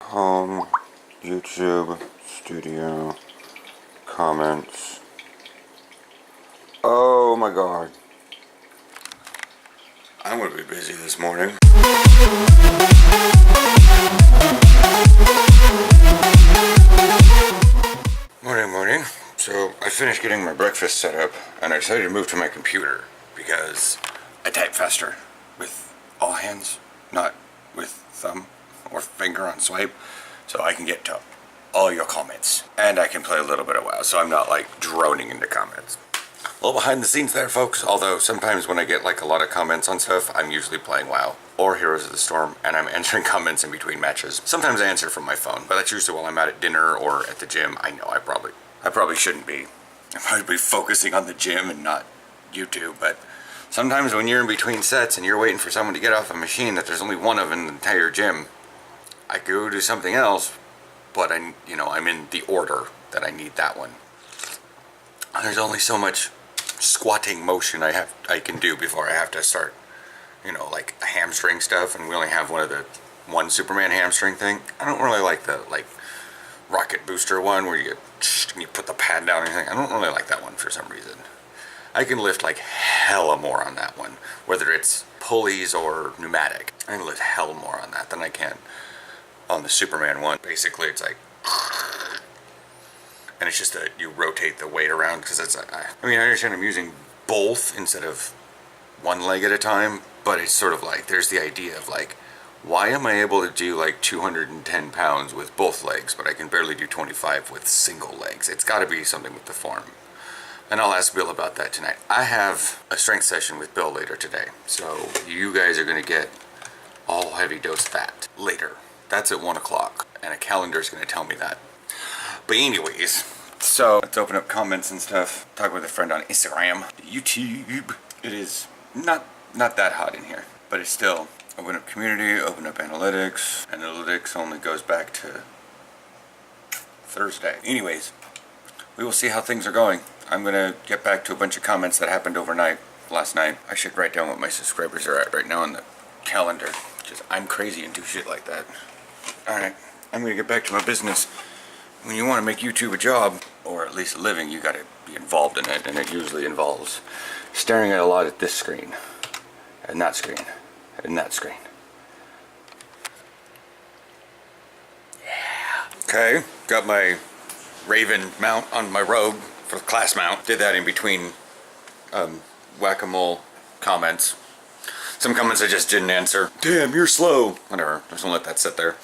Home, YouTube, studio, comments. Oh my god. I'm gonna be busy this morning. Morning. So I finished getting my breakfast set up and I decided to move to my computer because I type faster with all hands, not with thumb or finger on swipe, so I can get to all your comments. And I can play a little bit of WoW, so I'm not like droning into comments. A little behind the scenes there, folks, although sometimes when I get like a lot of comments on stuff, I'm usually playing WoW or Heroes of the Storm, and I'm answering comments in between matches. Sometimes I answer from my phone, but that's usually while I'm out at dinner or at the gym. I know I probably shouldn't be. I probably be focusing on the gym and not YouTube, but sometimes when you're in between sets and you're waiting for someone to get off a machine that there's only one of in the entire gym, I go do something else, but I'm in the order that I need that one. There's only so much squatting motion I can do before I have to start, like a hamstring stuff, and we only have one Superman hamstring thing. I don't really like the rocket booster one where you put the pad down and everything. I don't really like that one for some reason. I can lift like hella more on that one, whether it's pulleys or pneumatic. I can lift hella more on that than I can on the Superman one. Basically, it's like, and it's just that you rotate the weight around because it's. I understand I'm using both instead of one leg at a time, but it's sort of like there's the idea of like, why am I able to do like 210 pounds with both legs, but I can barely do 25 with single legs? It's got to be something with the form. And I'll ask Bill about that tonight. I have a strength session with Bill later today, so you guys are going to get all heavy dose that later. That's at 1 o'clock, and a calendar is going to tell me that. But anyways, so let's open up comments and stuff. Talk with a friend on Instagram. YouTube. It is not that hot in here, but it's still. Open up community, open up analytics. Analytics only goes back to Thursday. Anyways, we will see how things are going. I'm going to get back to a bunch of comments that happened last night. I should write down what my subscribers are at right now on the calendar. Just, I'm crazy and do shit like that. Alright, I'm going to get back to my business. When you want to make YouTube a job, or at least a living, you got to be involved in it, and it usually involves staring at a lot at this screen, and that screen, and that screen. Yeah. Okay, got my Raven mount on my Rogue for the class mount. Did that in between whack-a-mole comments. Some comments I just didn't answer. Damn, you're slow. Whatever, just don't let that sit there.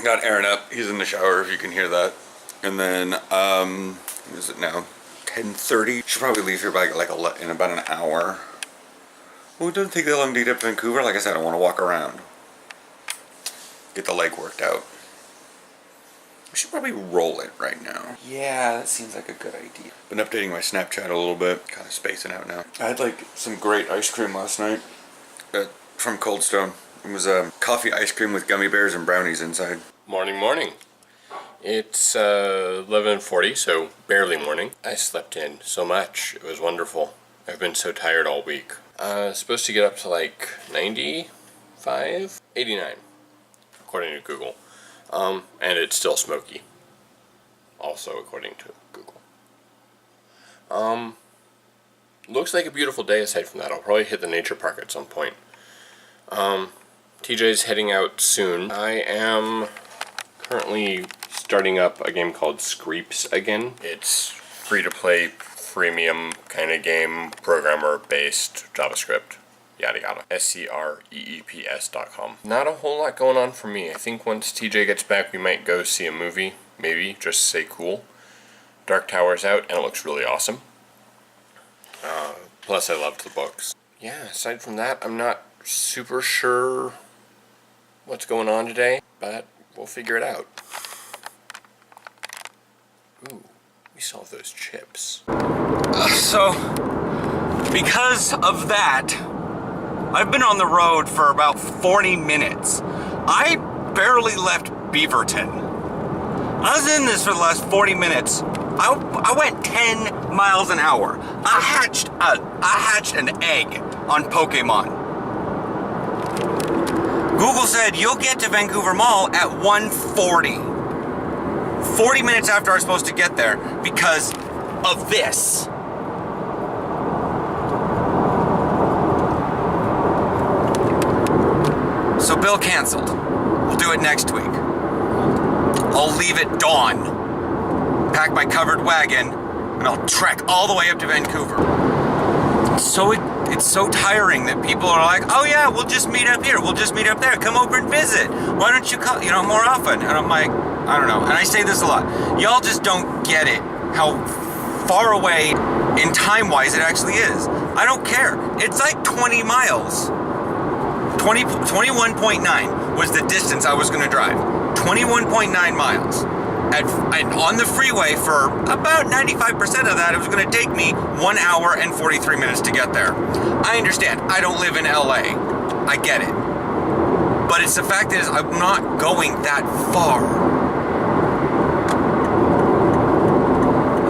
Got Aaron up. He's in the shower if you can hear that. And then, what is it now? 10:30. Should probably leave here by in about an hour. Well, it doesn't take that long to get up to Vancouver. Like I said, I want to walk around. Get the leg worked out. We should probably roll it right now. Yeah, that seems like a good idea. Been updating my Snapchat a little bit. Kind of spacing out now. I had like some great ice cream last night from Cold Stone. It was coffee ice cream with gummy bears and brownies inside. Morning. It's 11:40, so barely morning. I slept in so much. It was wonderful. I've been so tired all week. Supposed to get up to like 95? 89, according to Google. And it's still smoky. Also, according to Google. Looks like a beautiful day aside from that. I'll probably hit the nature park at some point. TJ's heading out soon. I am currently starting up a game called Screeps again. It's free-to-play, freemium kind of game, programmer-based JavaScript. Yada yada. SCREEPS.com. Not a whole lot going on for me. I think once TJ gets back, we might go see a movie. Maybe, just to say cool. Dark Tower's out, and it looks really awesome. Plus, I loved the books. Yeah, aside from that, I'm not super sure what's going on today, but we'll figure it out. Ooh, we saw those chips. So, because of that, I've been on the road for about 40 minutes. I barely left Beaverton. I was in this for the last 40 minutes. I went 10 miles an hour. I hatched an egg on Pokemon. Google said you'll get to Vancouver Mall at 1:40. 40 minutes after I was supposed to get there because of this. So bill canceled. We'll do it next week. I'll leave at dawn, pack my covered wagon, and I'll trek all the way up to Vancouver. It's so tiring that people are like, oh yeah, we'll just meet up here, we'll just meet up there, come over and visit. Why don't you come, more often? And I'm like, I don't know, and I say this a lot. Y'all just don't get it, how far away in time-wise it actually is. I don't care. It's like 20 miles. 21.9 was the distance I was gonna drive. 21.9 miles. And on the freeway for about 95% of that, it was gonna take me 1 hour and 43 minutes to get there. I understand, I don't live in LA. I get it. But it's the fact that I'm not going that far.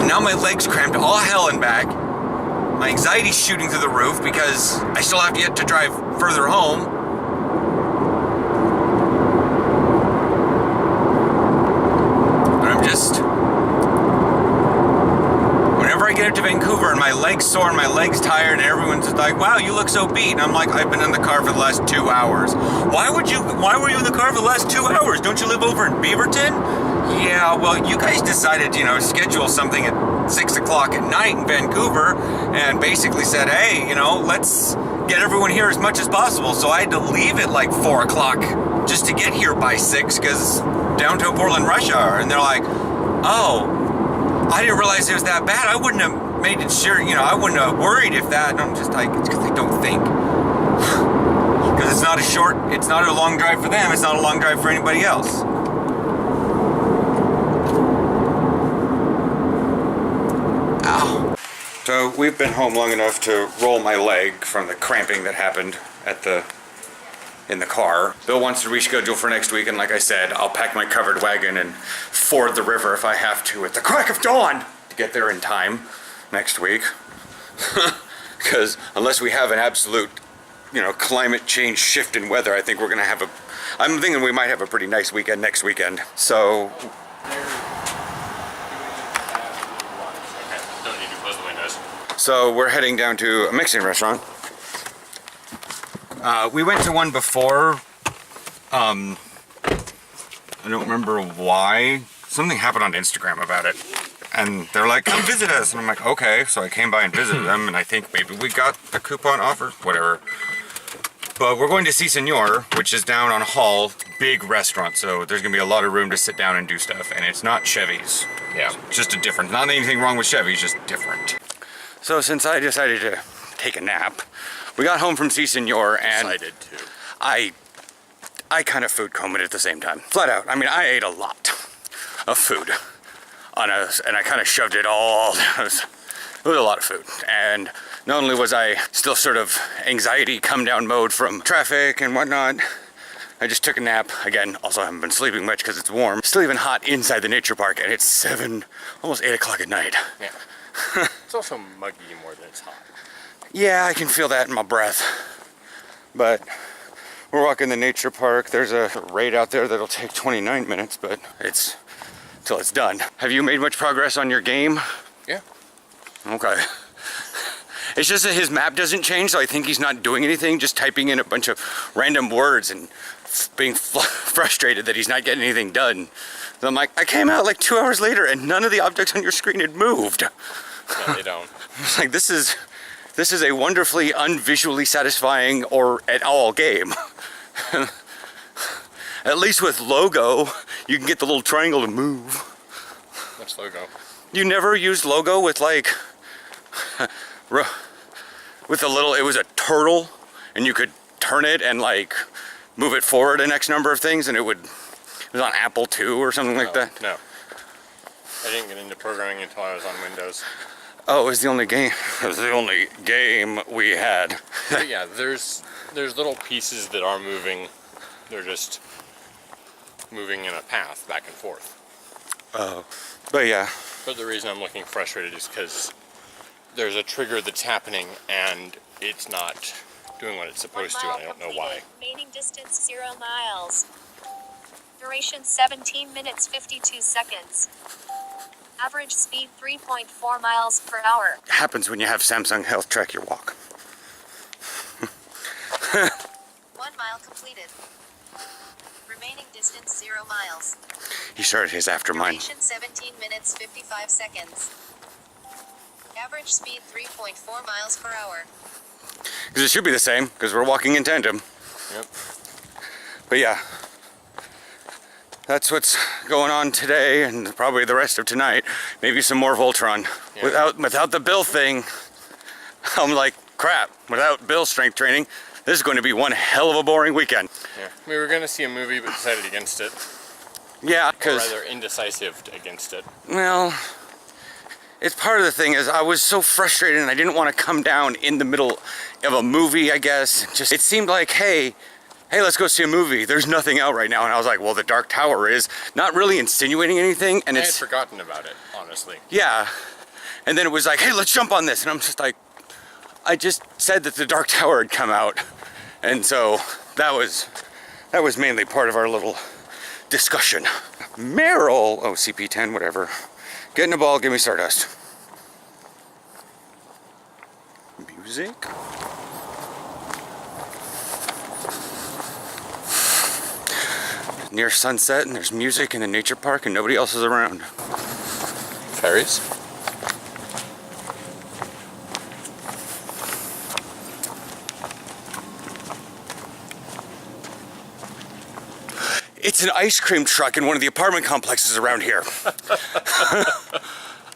Now my legs cramped all hell and back. My anxiety's shooting through the roof because I still have yet to drive further home. Whenever I get up to Vancouver and my legs sore and my legs tired and everyone's just like, wow, you look so beat. And I'm like, I've been in the car for the last 2 hours. Why were you in the car for the last 2 hours? Don't you live over in Beaverton? Yeah, well, you guys decided, schedule something at 6 o'clock at night in Vancouver and basically said, hey, let's get everyone here as much as possible. So I had to leave at like 4 o'clock just to get here by 6 because downtown Portland rush hour. And they're like, oh, I didn't realize it was that bad. I wouldn't have made it sure, I wouldn't have worried if that. And I'm just like, it's because they don't think. Because it's not a long drive for them. It's not a long drive for anybody else. Ow. So we've been home long enough to roll my leg from the cramping that happened in the car. Bill wants to reschedule for next week, and like I said, I'll pack my covered wagon and ford the river if I have to at the crack of dawn to get there in time next week. Because unless we have an absolute, climate change shift in weather, I think we're gonna have I'm thinking we might have a pretty nice weekend next weekend. So. So we're heading down to a Mexican restaurant. We went to one before. I don't remember why. Something happened on Instagram about it. And they're like, come visit us. And I'm like, okay. So I came by and visited them, and I think maybe we got a coupon offer, whatever. But we're going to Si Senor, which is down on Hall, big restaurant. So there's gonna be a lot of room to sit down and do stuff. And it's not Chevy's. Yeah. It's just a different, not anything wrong with Chevy's, just different. So since I decided to take a nap, we got home from Si Senor, and I did too. I kind of food combed at the same time. Flat out. I mean, I ate a lot of food and I kind of shoved it all. It was a lot of food. And not only was I still sort of anxiety come down mode from traffic and whatnot, I just took a nap. Again, also haven't been sleeping much because it's warm. Still even hot inside the nature park, and it's almost 8 o'clock at night. Yeah. It's also muggy more than it's hot. Yeah, I can feel that in my breath. But we're walking the nature park. There's a raid out there that'll take 29 minutes, but it's till it's done. Have you made much progress on your game? Yeah. Okay. It's just that his map doesn't change, so I think he's not doing anything, just typing in a bunch of random words and being frustrated that he's not getting anything done. So I'm like, I came out like 2 hours later and none of the objects on your screen had moved. No, they don't. It's like, this is a wonderfully unvisually satisfying or at all game. At least with logo, you can get the little triangle to move. What's logo? You never used logo with like, with a little, it was a turtle and you could turn it and like move it forward an X number of things and it was on Apple II or something like that. No. I didn't get into programming until I was on Windows. Oh, it was the only game. It was the only game we had. But yeah, there's little pieces that are moving. They're just moving in a path back and forth. Oh, but yeah. But the reason I'm looking frustrated is because there's a trigger that's happening and it's not doing what it's 1 supposed to, mile and I don't know completed. why. Remaining distance 0 miles. Duration 17 minutes 52 seconds. Average speed 3.4 miles per hour. Happens when you have Samsung Health track your walk. 1 mile completed. Remaining distance 0 miles. He started his after mine. Duration 17 minutes 55 seconds. Average speed 3.4 miles per hour. Because it should be the same, because we're walking in tandem. Yep. But yeah, that's what's going on today and probably the rest of tonight. Maybe some more Voltron. Yeah. Without the Bill thing, I'm like, crap. Without Bill strength training, this is going to be one hell of a boring weekend. Yeah. We were going to see a movie, but decided against it. Yeah, Or because, rather, indecisive against it. well, it's part of the thing is I was so frustrated and I didn't want to come down in the middle of a movie, I guess. Just, it seemed like, hey, let's go see a movie. There's nothing out right now. And I was like, well, the Dark Tower is not really insinuating anything. And I had it's, forgotten about it, honestly. yeah. And then it was like, hey, let's jump on this. And I'm just like, I just said that the Dark Tower had come out. And so that was mainly part of our little discussion. Meryl, oh, CP10, whatever. Get in the ball, give me Stardust. Music. Near sunset and there's music in the nature park and nobody else is around. Ferries? It's an ice cream truck in one of the apartment complexes around here.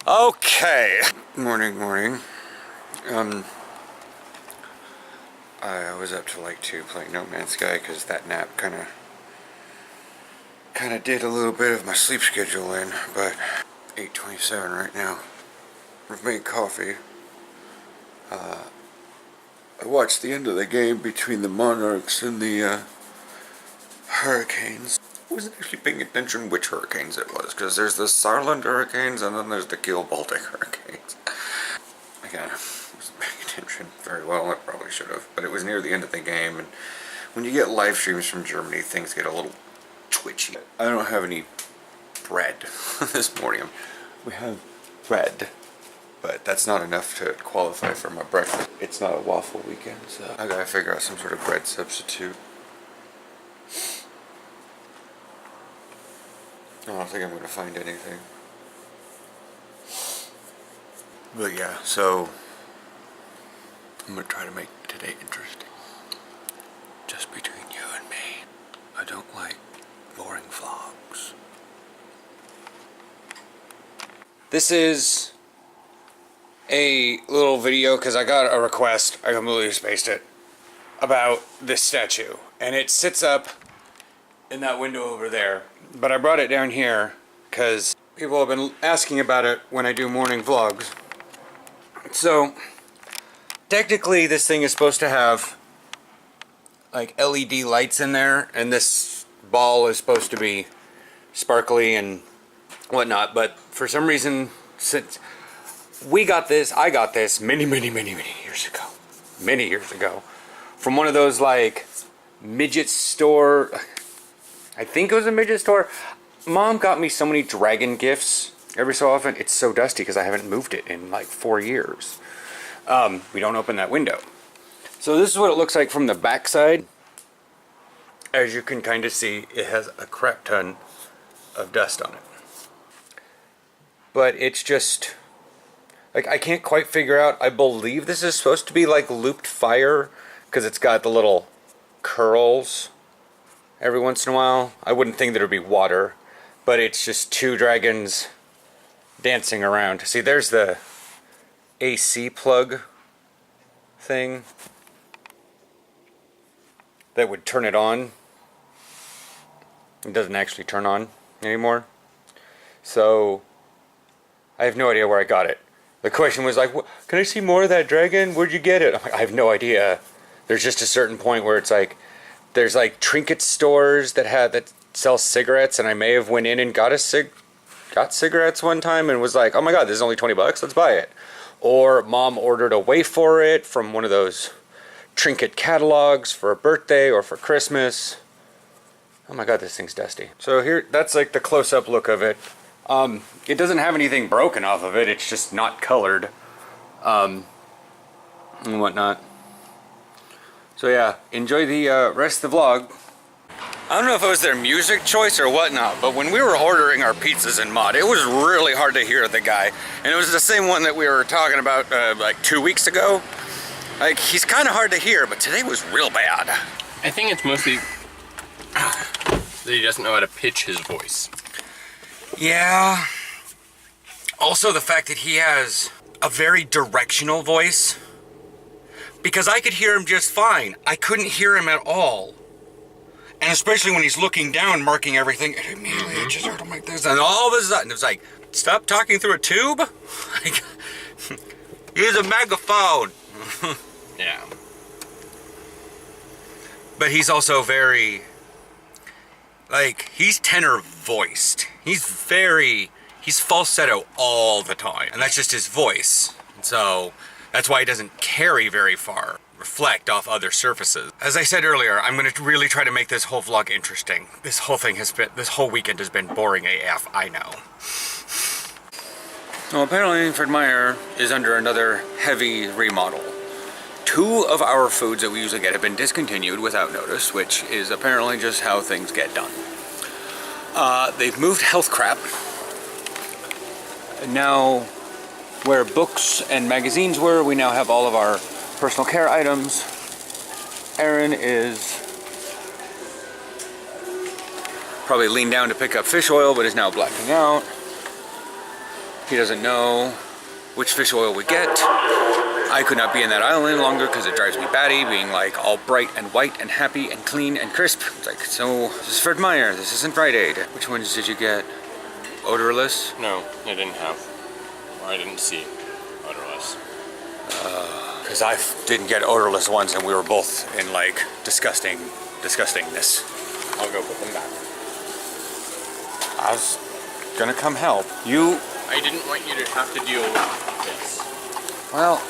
Okay. Morning. I was up till like 2 playing No Man's Sky because that nap kind of did a little bit of my sleep schedule in, but 8:27 right now. I've made coffee. I watched the end of the game between the Monarchs and the Hurricanes. I wasn't actually paying attention which hurricanes it was, because there's the Saarland Hurricanes and then there's the Kiel Baltic Hurricanes. Again, I wasn't paying attention very well, I probably should have, but it was near the end of the game, and when you get live streams from Germany, things get a little twitchy. I don't have any bread this morning. We have bread, but that's not enough to qualify for my breakfast. It's not a waffle weekend, so I gotta figure out some sort of bread substitute. I don't think I'm going to find anything. But yeah, so I'm going to try to make today interesting. Just between you and me. I don't like boring vlogs. This is a little video because I got a request, I completely spaced it, about this statue. And it sits up in that window over there. But I brought it down here because people have been asking about it when I do morning vlogs. So technically this thing is supposed to have like LED lights in there, and this ball is supposed to be sparkly and whatnot, but for some reason, since I got this many years ago. Many years ago. From one of those like midget store, I think it was a midget store. Mom got me so many dragon gifts every so often. It's so dusty because I haven't moved it in like 4 years. We don't open that window. So this is what it looks like from the back side. As you can kind of see, it has a crap ton of dust on it. But it's just, like, I can't quite figure out. I believe this is supposed to be like looped fire because it's got the little curls every once in a while. I wouldn't think that it would be water, but it's just two dragons dancing around. See, there's the AC plug thing that would turn it on. It doesn't actually turn on anymore. So I have no idea where I got it. The question was like, can I see more of that dragon? Where'd you get it? I'm like, I have no idea. There's just a certain point where it's like, there's like trinket stores that sell cigarettes, and I may have went in and got cigarettes one time and was like, oh my god, this is only $20, let's buy it. Or mom ordered a waif for it from one of those trinket catalogs for a birthday or for Christmas. Oh my god, this thing's dusty. So here, that's like the close-up look of it. It doesn't have anything broken off of it, it's just not colored. And whatnot. So yeah, enjoy the rest of the vlog. I don't know if it was their music choice or whatnot, but when we were ordering our pizzas in Mod, it was really hard to hear the guy. And it was the same one that we were talking about like 2 weeks ago. Like, he's kind of hard to hear, but today was real bad. I think it's mostly that he doesn't know how to pitch his voice. Yeah. Also the fact that he has a very directional voice. Because I could hear him just fine. I couldn't hear him at all. And especially when he's looking down, marking everything, and immediately I just heard him like this. And all of a sudden, it was like, stop talking through a tube? Like, use a megaphone. Yeah. But he's also very, like, he's tenor voiced. He's falsetto all the time. And that's just his voice. So that's why he doesn't carry very far. Reflect off other surfaces. As I said earlier, I'm going to really try to make this whole vlog interesting. This whole weekend has been boring AF, I know. Well, apparently Fred Meyer is under another heavy remodel. 2 of our foods that we usually get have been discontinued without notice, which is apparently just how things get done. They've moved health crap. And now, where books and magazines were, we now have all of our personal care items. Aaron is probably leaned down to pick up fish oil, but is now blacking out. He doesn't know which fish oil we get. I could not be in that aisle any longer because it drives me batty, being like all bright and white and happy and clean and crisp. It's like, so this is Fred Meyer, this isn't Rite Aid. Which ones did you get? Odorless? No, I didn't have. Or I didn't see odorless. Because I didn't get odorless ones and we were both in like disgustingness. I'll go put them back. I was gonna come help. I didn't want you to have to deal with this. Well,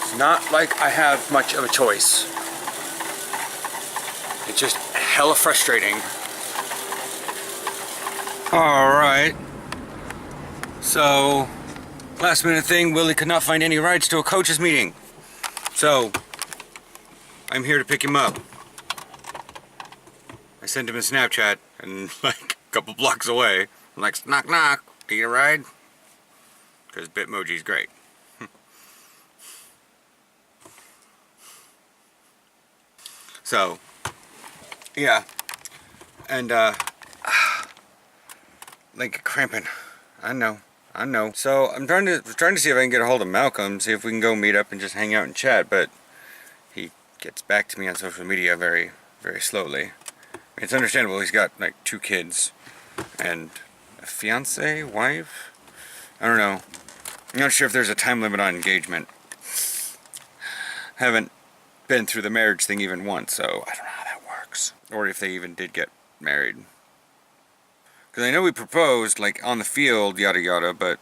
it's not like I have much of a choice. It's just hella frustrating. Alright. So, last minute thing, Willie could not find any rides to a coach's meeting. So, I'm here to pick him up. I sent him a Snapchat and like a couple blocks away. I'm like, knock knock, need a ride? Because Bitmoji's great. So, yeah. And like cramping. I know. So I'm trying to see if I can get a hold of Malcolm, see if we can go meet up and just hang out and chat, but he gets back to me on social media very, very slowly. It's understandable, he's got like 2 kids and a fiance, wife? I don't know. I'm not sure if there's a time limit on engagement. Haven't been through the marriage thing even once, so I don't know how that works. Or if they even did get married. Because I know we proposed, like, on the field, yada yada, but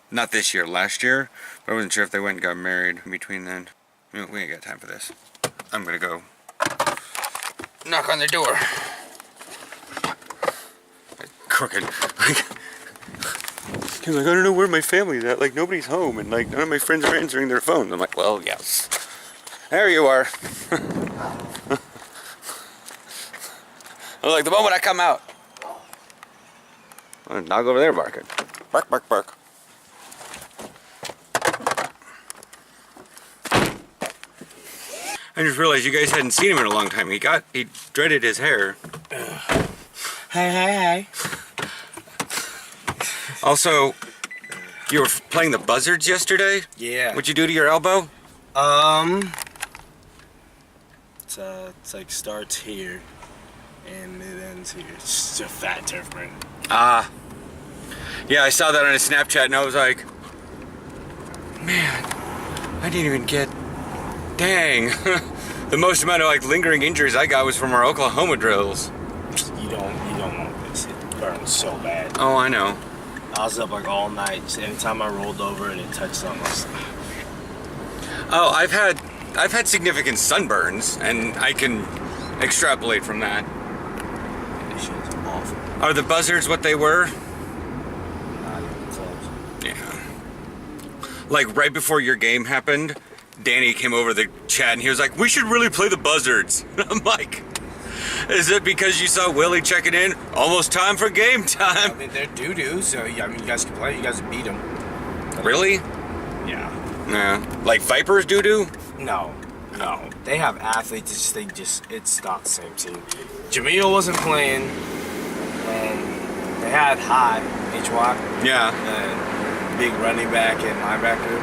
not this year, last year. But I wasn't sure if they went and got married in between then. We ain't got time for this. I'm gonna go knock on the door. Crooked. He's like, I don't know where my family's at. Like, nobody's home, and like, none of my friends are answering their phone. I'm like, well, yes. There you are. I'm like, the moment I come out. Dog over there barking. Bark, bark, bark. I just realized you guys hadn't seen him in a long time. He dreaded his hair. Hi. Also, you were playing the buzzards yesterday? Yeah. What'd you do to your elbow? It's like starts here and it ends here. It's just a fat turf burn. Yeah, I saw that on his Snapchat and I was like, man, I didn't even get, dang. The most amount of like lingering injuries I got was from our Oklahoma drills. You don't want this. It burns so bad. Oh, I know. I was up like all night. Just anytime I rolled over and it touched something, I was like, Oh, I've had significant sunburns, and I can extrapolate from that. this shit is awful. Are the buzzards what they were? Not even close. Yeah. Like right before your game happened, Danny came over the chat and he was like, "We should really play the buzzards." I'm like, "Is it because you saw Willie checking in? Almost time for game I time." mean, they're doo-doo, so I mean, you guys can play. You guys beat them. Really? Yeah. Yeah. Like Vipers doo-doo? No. They have athletes. It's not the same team. Jameel wasn't playing, and they had High, HY, Yeah. and big running back and linebacker.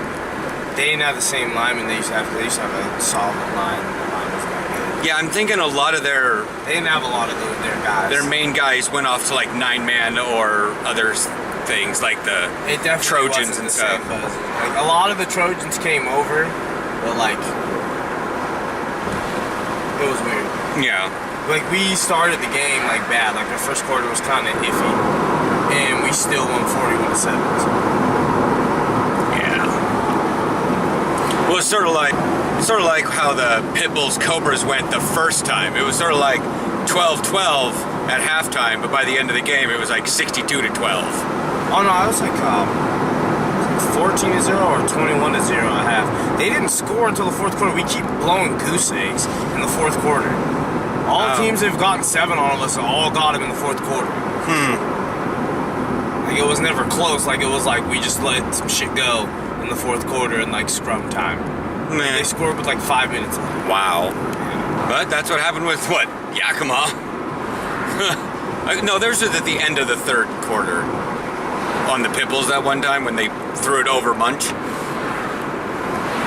They didn't have the same lineman they used to have. They used to have a solid line. The line was not good. Yeah, I'm thinking a lot of their They didn't have a lot of their guys. main guys went off to like 9-man or other things like the It definitely Trojans wasn't and the stuff. same buzz. Like a lot of the Trojans came over, but like it was weird. Yeah. Like we started the game like bad. Like the first quarter was kind of iffy, and we still won 41-7. Yeah. Well, it's sort of like how the Pitbulls Cobras went the first time. It was sort of like 12-12 at halftime, but by the end of the game, it was like 62-12. Oh no, I was like 14-0 or 21-0 at half. They didn't score until the fourth quarter. We keep blowing goose eggs in the fourth quarter. All teams that have gotten 7 on us all got them in the fourth quarter. Like it was never close. Like it was like we just let some shit go in the fourth quarter and like scrum time. Man. They scored with like 5 minutes left. Wow. But that's what happened with what? Yakima. No, theirs was at the end of the third quarter on the Pitbulls that one time when they threw it over Munch.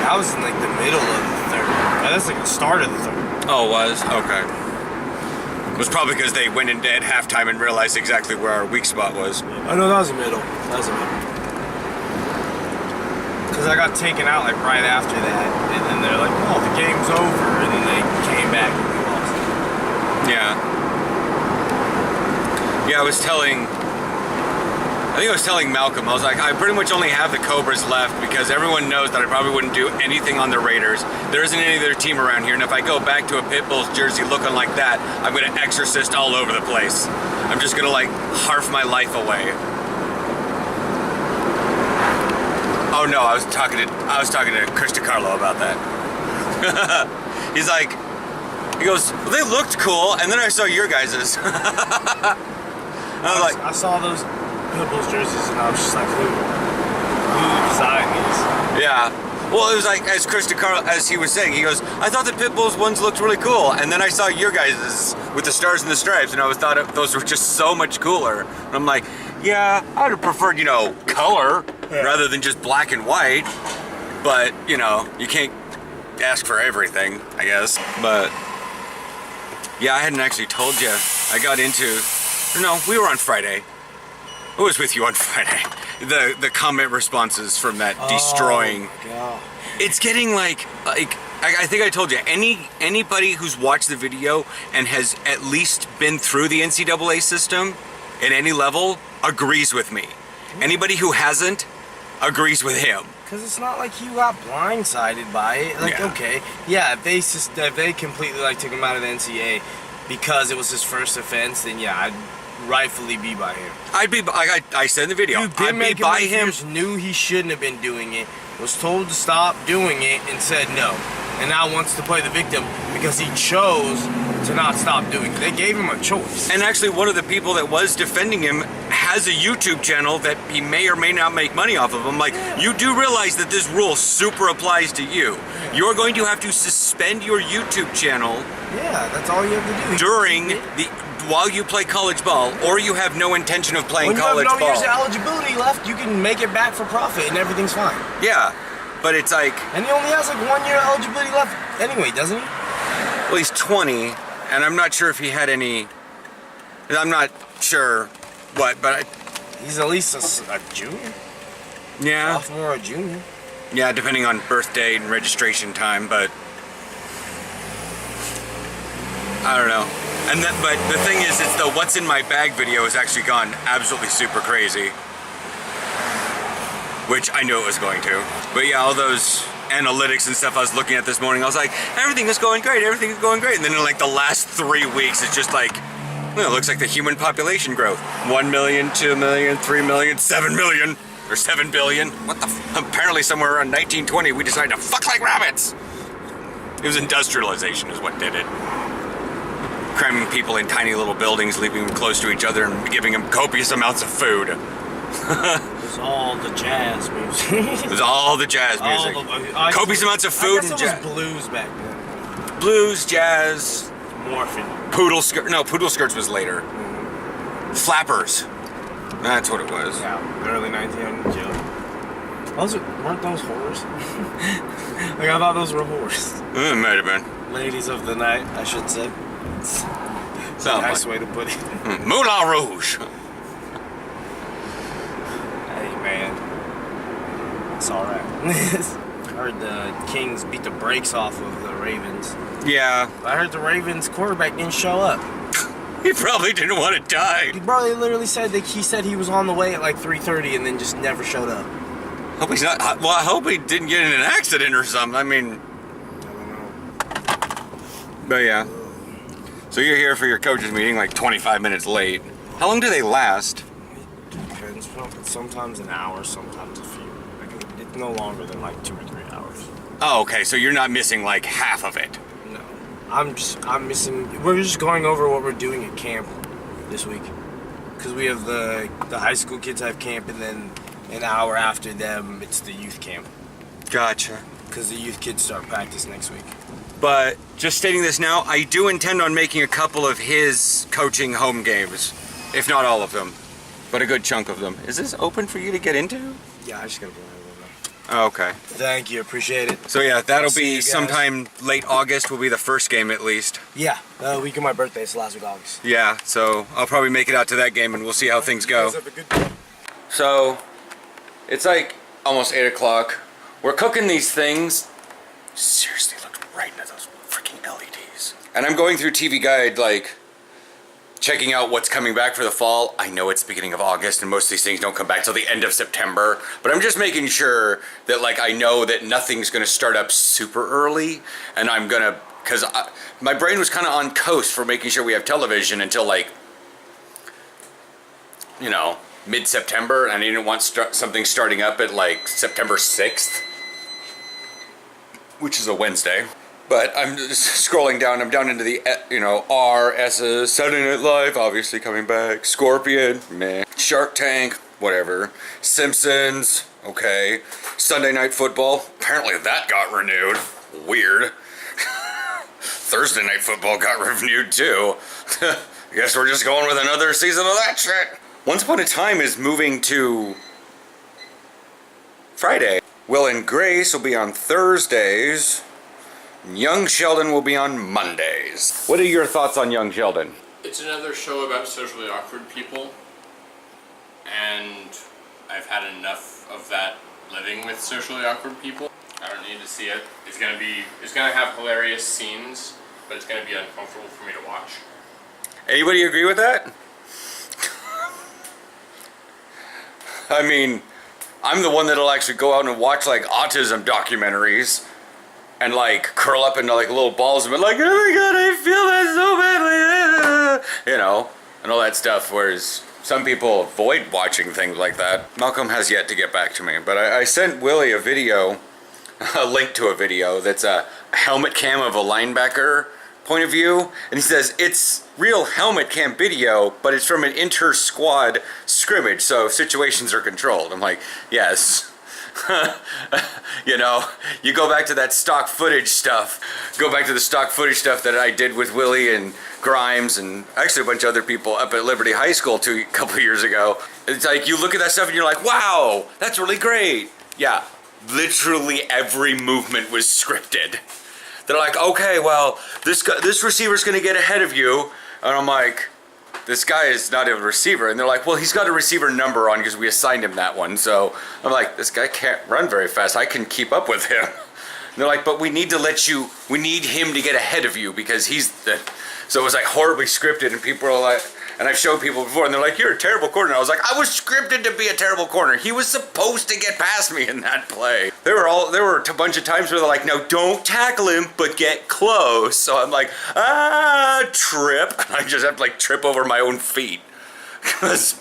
That was in like the middle of the third. That's like the start of the third. Oh, it was? Okay. It was probably because they went in at halftime and realized exactly where our weak spot was. Oh no, that was the middle. Because I got taken out like right after that, and then they're like, "Oh, the game's over," and then they came back and we lost. Yeah. Yeah, I think I was telling Malcolm, I was like, I pretty much only have the Cobras left because everyone knows that I probably wouldn't do anything on the Raiders. There isn't any other team around here, and if I go back to a Pitbulls jersey looking like that, I'm gonna exorcist all over the place. I'm just gonna like harf my life away. Oh no, I was talking to Chris DiCarlo about that. He goes, well, they looked cool, and then I saw your guys's. I was like, I saw those Pitbulls jerseys, and I was just like, who designed these? yeah. Well, it was like, as Chris DiCarlo, as he was saying, he goes, I thought the Pitbulls ones looked really cool, and then I saw your guys's with the stars and the stripes, and I thought those were just so much cooler. And I'm like, yeah, I would have preferred, color rather than just black and white. But, you can't ask for everything, I guess. But, yeah, I hadn't actually told you. I got into, we were on Friday. I was with you on Friday. The comment responses from that destroying. Oh my God. It's getting like I think I told you, anybody who's watched the video and has at least been through the NCAA system at any level agrees with me. Anybody who hasn't agrees with him. Because it's not like you got blindsided by it. Like, Yeah. okay, yeah, if they completely like took him out of the NCAA because it was his first offense, then yeah, I'd rightfully be by him. I'd be, like I said in the video, Dude, I'd be by him. Knew he shouldn't have been doing it, was told to stop doing it, and said no. And now wants to play the victim because he chose to not stop doing it. They gave him a choice. And actually, one of the people that was defending him has a YouTube channel that he may or may not make money off of. I'm like, you do realize that this rule super applies to you. You're going to have to suspend your YouTube channel Yeah, that's all you have to do. while you play college ball, or you have no intention of playing When you have college no ball. years of eligibility left, you can make it back for profit and everything's fine. Yeah, but it's like, And he only has like 1 year of eligibility left anyway, doesn't he? well, he's 20, and I'm not sure if he had any. I'm not sure what, but He's at least a junior, yeah, sophomore or junior. yeah, depending on birthday and registration time, but I don't know. But the thing is, it's the "What's in my bag" video has actually gone absolutely super crazy. which I knew it was going to. But yeah, all those analytics and stuff I was looking at this morning, I was like, everything is going great, everything is going great. And then in like the last 3 weeks, it's just like, well, it looks like the human population growth. 1 million, 2 million, 3 million, 7 million, or 7 billion. What the apparently somewhere around 1920, we decided to fuck like rabbits. It was industrialization is what did it. Cramming people in tiny little buildings, leaving them close to each other and giving them copious amounts of food. It was all the jazz music. It was all the jazz music. Copious amounts of food and jazz. jazz. Was blues back then. Blues, jazz, Morphine. poodle skirt. No, poodle skirts was later. Flappers. That's what it was. Yeah, early 1900s. Yeah. Weren't those whores? Like I thought those were whores. It might have been. Ladies of the night, I should say. It's a nice way to put it. Moulin Rouge. Hey man, it's all right. I heard the Kings beat the brakes off of the Ravens. Yeah. I heard the Ravens quarterback didn't show up. He probably didn't want to die. Bro, they literally said that he said he was on the way at like 3:30 and then just never showed up. Hope he's not. Well, I hope he didn't get in an accident or something. I mean, I don't know. but yeah. So you're here for your coaches meeting like 25 minutes late. How long do they last? Depends. Sometimes an hour, sometimes a few. Like, it's no longer than like 2 or 3 hours. Oh, okay. So you're not missing like half of it. No, I'm missing. We're just going over what we're doing at camp this week, because we have the high school kids have camp, and then an hour after them it's the youth camp. Gotcha. Because the youth kids start practice next week. But just stating this now, I do intend on making a couple of his coaching home games, if not all of them, but a good chunk of them. Is this open for you to get into? Yeah, I just gotta go ahead with Oh, okay. Thank you, appreciate it. So yeah, that'll See you be guys. sometime late August will be the first game at least. Yeah, the week of my birthday is last week of August. Yeah, so I'll probably make it out to that game and we'll see how things go. You guys have a good day. So, it's like almost 8 o'clock. We're cooking these things. Seriously, look right into those freaking LEDs. And I'm going through TV Guide, like, checking out what's coming back for the fall. I know it's beginning of August and most of these things don't come back till the end of September, but I'm just making sure that, like, I know that nothing's gonna start up super early, and I'm gonna, cause my brain was kind of on coast for making sure we have television until, like, you know, mid-September, and I didn't want something starting up at like September 6th, which is a Wednesday. But I'm just scrolling down, I'm down into the, you know, RS's, Saturday Night Live, obviously coming back, Scorpion, meh, Shark Tank, whatever, Simpsons, okay, Sunday Night Football, apparently that got renewed, weird. Thursday Night Football got renewed too. I guess we're just going with another season of that shit. Once Upon a Time is moving to Friday. Will and Grace will be on Thursdays. Young Sheldon will be on Mondays. What are your thoughts on Young Sheldon? It's another show about socially awkward people, and I've had enough of that living with socially awkward people. I don't need to see it. It's gonna have hilarious scenes, but it's gonna be uncomfortable for me to watch. Anybody agree with that? I mean, I'm the one that'll actually go out and watch like autism documentaries and like curl up into like little balls and be like, oh my god, I feel that so badly, you know, and all that stuff, whereas some people avoid watching things like that. Malcolm has yet to get back to me, but I sent Willie a video, a link to a video that's a helmet cam of a linebacker point of view, and he says it's real helmet cam video, but it's from an inter-squad scrimmage, so situations are controlled. I'm like, yes. You know, you go back to that stock footage stuff. Go back to the stock footage stuff that I did with Willie and Grimes and actually a bunch of other people up at Liberty High School a couple of years ago. It's like you look at that stuff and you're like, wow, that's really great. Yeah, literally every movement was scripted. They're like, okay, well, this receiver's gonna get ahead of you, and I'm like, this guy is not a receiver, and they're like, well, he's got a receiver number on because we assigned him that one. So I'm like, this guy can't run very fast. I can keep up with him. And they're like, but we need him to get ahead of you because he's the. So it was like horribly scripted, and people are like, And I've showed people before, and they're like, "You're a terrible corner." I was like, "I was scripted to be a terrible corner. He was supposed to get past me in that play." There were a bunch of times where they're like, "No, don't tackle him, but get close." So I'm like, trip. I just have to like trip over my own feet, because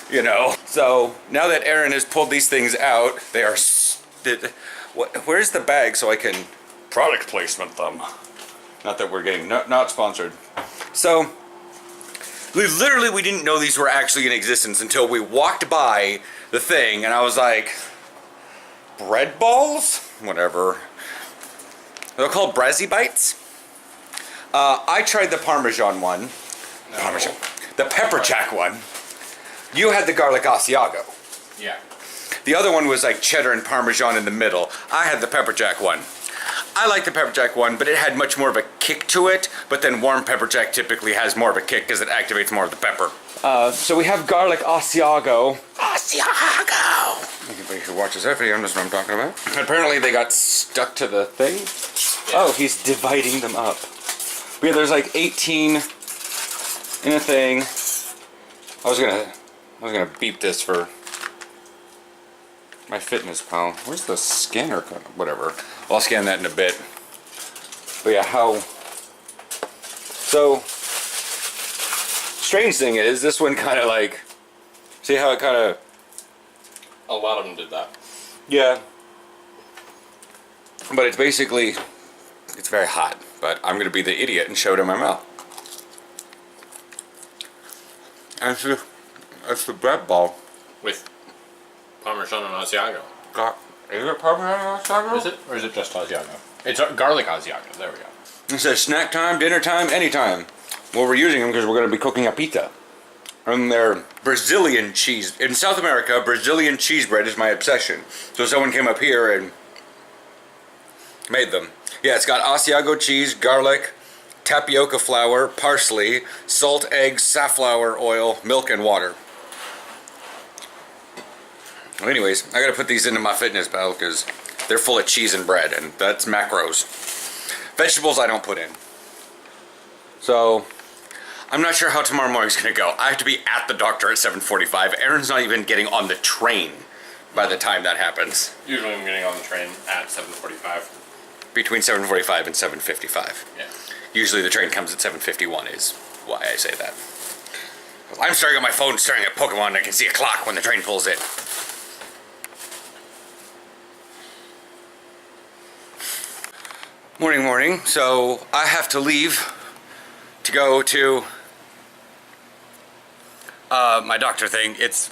you know. So now that Aaron has pulled these things out, they are. Where's the bag so I can product placement them? Not that we're getting not sponsored. So. We didn't know these were actually in existence until we walked by the thing, and I was like, bread balls? Whatever. They're called Brazzy Bites. I tried the Parmesan one. No. Parmesan. The pepper jack one. You had the garlic Asiago. Yeah. The other one was like cheddar and Parmesan in the middle. I had the pepper jack one. I like the pepper jack one, but it had much more of a kick to it. But then warm pepper jack typically has more of a kick because it activates more of the pepper. So we have garlic Asiago. Asiago! Anybody who watches that video knows what I'm talking about. Apparently they got stuck to the thing. Yeah. Oh, he's dividing them up. But yeah, there's like 18 in a thing. I was gonna beep this for my fitness pal. Where's the scanner? Whatever. I'll scan that in a bit. But yeah, so strange thing is this one kind of like, see how it kind of, A lot of them did that. yeah. But it's basically, it's very hot. But I'm gonna be the idiot and show it in my mouth. That's the bread ball. With Parmesan and Asiago. Is it Parmesan Asiago? Is it? Or is it just Asiago? It's garlic Asiago. There we go. It says snack time, dinner time, anytime. Well, we're using them because we're going to be cooking a pizza. And they're Brazilian cheese. In South America, Brazilian cheese bread is my obsession. So someone came up here and made them. Yeah, it's got Asiago cheese, garlic, tapioca flour, parsley, salt, eggs, safflower oil, milk, and water. Well, anyways, I gotta put these into my fitness pal because they're full of cheese and bread, and that's macros. Vegetables I don't put in. So, I'm not sure how tomorrow morning's gonna go. I have to be at the doctor at 7:45. Aaron's not even getting on the train by the time that happens. Usually I'm getting on the train at 7:45. Between 7:45 and 7:55. Yeah. Usually the train comes at 7:51 is why I say that. I'm staring at my phone, staring at Pokemon, and I can see a clock when the train pulls in. Morning. So I have to leave to go to my doctor thing. It's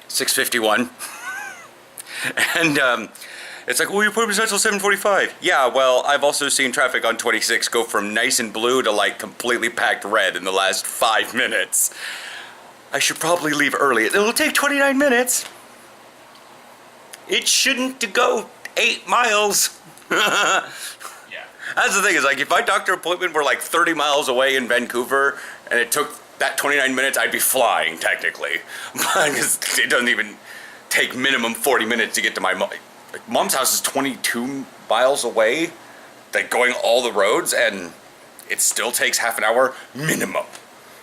6:51, and it's like, well, your appointment's not till 7:45. Yeah, well, I've also seen traffic on 26 go from nice and blue to like completely packed red in the last 5 minutes. I should probably leave early. It'll take 29 minutes. It shouldn't go 8 miles. Yeah. That's the thing, is like if my doctor appointment were like 30 miles away in Vancouver and it took that 29 minutes, I'd be flying technically. Because it doesn't even take minimum 40 minutes to get to my mom's house is 22 miles away, like going all the roads, and it still takes half an hour minimum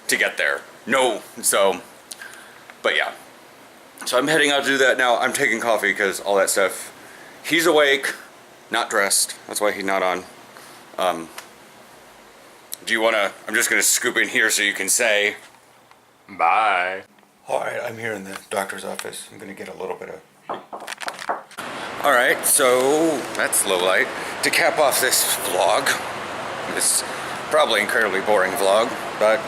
to get there. No, so, but yeah. So I'm heading out to do that now. I'm taking coffee because all that stuff. He's awake. Not dressed. That's why he's not on. Do you want to... I'm just going to scoop in here so you can say... Bye. Alright, I'm here in the doctor's office. I'm going to get a little bit of... Alright, so that's low light. To cap off this vlog, this probably incredibly boring vlog, but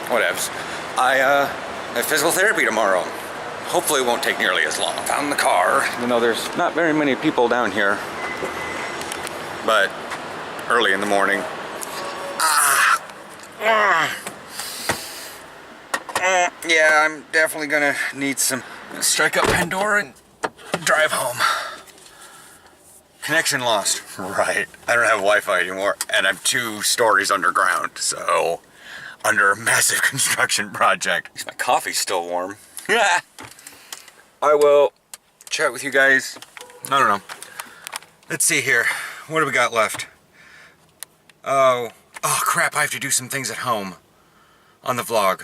whatevs. I have physical therapy tomorrow. Hopefully it won't take nearly as long. Found the car. You know, there's not very many people down here. But early in the morning. Yeah, I'm definitely gonna need some. Strike up Pandora and drive home. Connection lost. Right. I don't have Wi-Fi anymore, and I'm 2 stories underground, so under a massive construction project. At least my coffee's still warm. I will chat with you guys. I don't know. Let's see here. What do we got left? Oh crap, I have to do some things at home. on the vlog.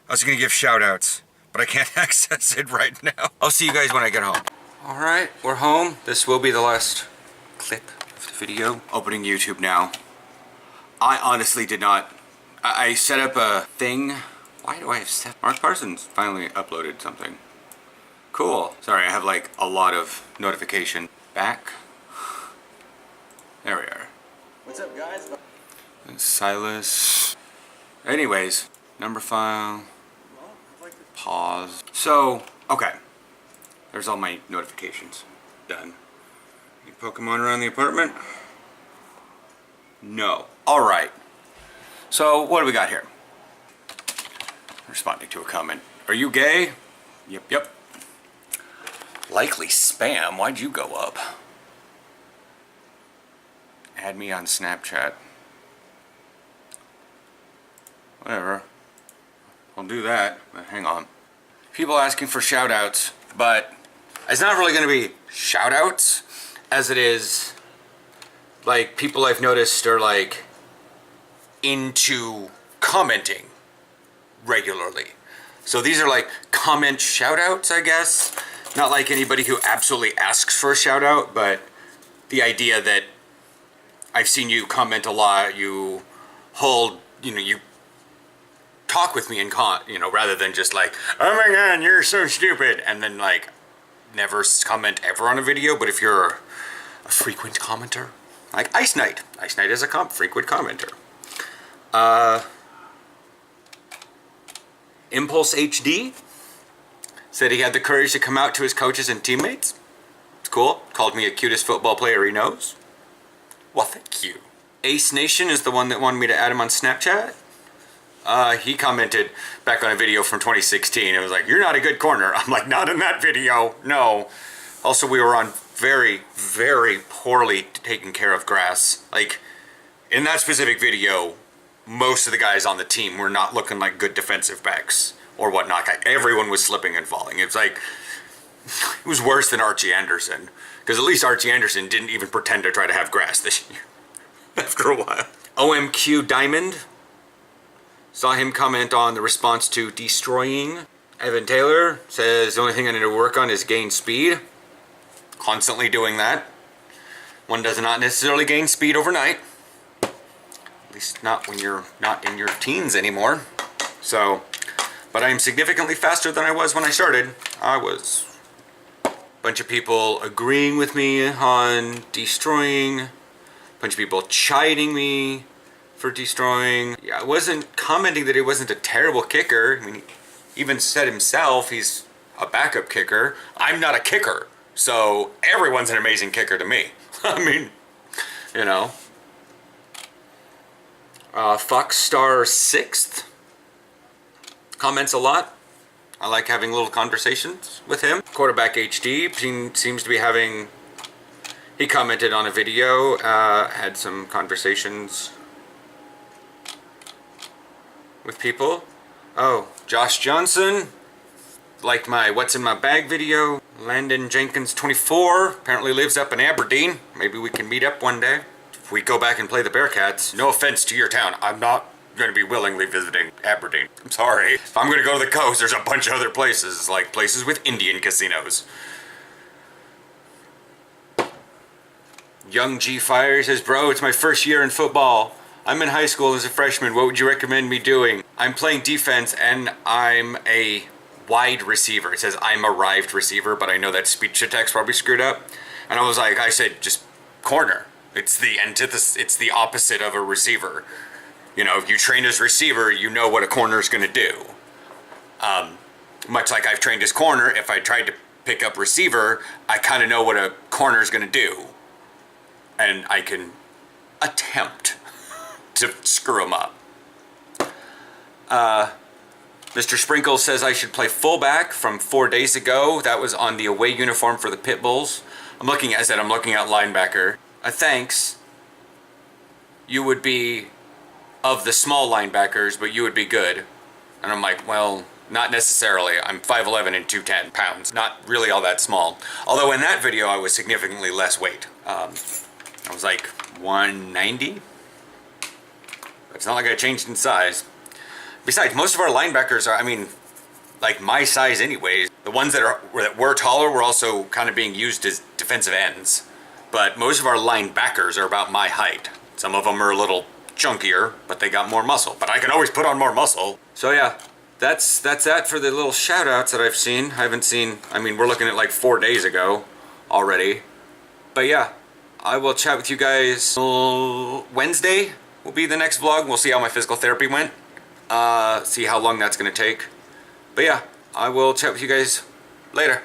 I was gonna give shout outs, but I can't access it right now. I'll see you guys when I get home. All right, we're home. This will be the last clip of the video. Opening YouTube now. I honestly did not. I set up a thing. Why do I have set? Mark Parsons finally uploaded something. Cool. Sorry, I have like a lot of notification. Back. There we are. What's up, guys? Silas. Anyways, number file. Pause. So, okay. There's all my notifications. Done. Any Pokemon around the apartment? No. Alright. So, what do we got here? Responding to a comment. Are you gay? Yep. Likely spam. Why'd you go up? Add me on Snapchat. Whatever. I'll do that, but hang on. People asking for shoutouts, but it's not really going to be shoutouts as it is like people I've noticed are like into commenting regularly. So these are like comment shoutouts, I guess. Not like anybody who absolutely asks for a shoutout, but the idea that I've seen you comment a lot, you hold, you talk with me in rather than just like, oh my god, you're so stupid, and then like never comment ever on a video. But if you're a frequent commenter, like Ice Knight is a frequent commenter. Impulse HD said he had the courage to come out to his coaches and teammates. It's cool. Called me the cutest football player he knows. Well, thank you. Ace Nation is the one that wanted me to add him on Snapchat. He commented back on a video from 2016. It was like, you're not a good corner. I'm like, not in that video. No. Also, we were on very, very poorly taken care of grass. Like, in that specific video, most of the guys on the team were not looking like good defensive backs or whatnot. Like, everyone was slipping and falling. It was like, it was worse than Archie Anderson. Because at least Archie Anderson didn't even pretend to try to have grass this year. After a while. OMQ Diamond. Saw him comment on the response to destroying. Evan Taylor says the only thing I need to work on is gain speed. Constantly doing that. One does not necessarily gain speed overnight. At least not when you're not in your teens anymore. So, but I am significantly faster than I was when I started. I was a bunch of people agreeing with me on destroying. A bunch of people chiding me for destroying. Yeah, I wasn't commenting that he wasn't a terrible kicker. I mean, he even said himself he's a backup kicker. I'm not a kicker, so everyone's an amazing kicker to me. I mean, Foxstar 6th comments a lot. I like having little conversations with him. Quarterback HD seems to be having. He commented on a video, had some conversations with people. Oh, Josh Johnson liked my What's in My Bag video. Landon Jenkins 24 apparently lives up in Aberdeen. Maybe we can meet up one day. If we go back and play the Bearcats. No offense to your town. I'm not going to be willingly visiting Aberdeen. I'm sorry. If I'm going to go to the coast, there's a bunch of other places, like places with Indian casinos. Young G Fire says, bro, it's my first year in football. I'm in high school as a freshman. What would you recommend me doing? I'm playing defense and I'm a wide receiver. It says I'm a arrived receiver, but I know that speech to text probably screwed up. And I said, just corner. It's the antithesis. It's the opposite of a receiver. If you train as receiver, you know what a corner is going to do. Much like I've trained as corner, if I tried to pick up receiver, I kind of know what a corner is going to do. And I can attempt to screw him up. Mr. Sprinkle says I should play fullback from 4 days ago. That was on the away uniform for the Pit Bulls. I'm looking at linebacker. Thanks. You would be of the small linebackers, but you would be good. And I'm like, well, not necessarily. I'm 5'11" and 210 pounds. Not really all that small. Although in that video, I was significantly less weight. I was like 190. It's not like I changed in size. Besides, most of our linebackers are, I mean, like my size anyways. The ones that were taller were also kind of being used as defensive ends. But most of our linebackers are about my height. Some of them are a little chunkier, but they got more muscle. But I can always put on more muscle. So yeah, that's that for the little shout outs that I've seen. I haven't seen, I mean, we're looking at like 4 days ago already. But yeah, I will chat with you guys Wednesday will be the next vlog. We'll see how my physical therapy went. See how long that's gonna take. But yeah, I will chat with you guys later.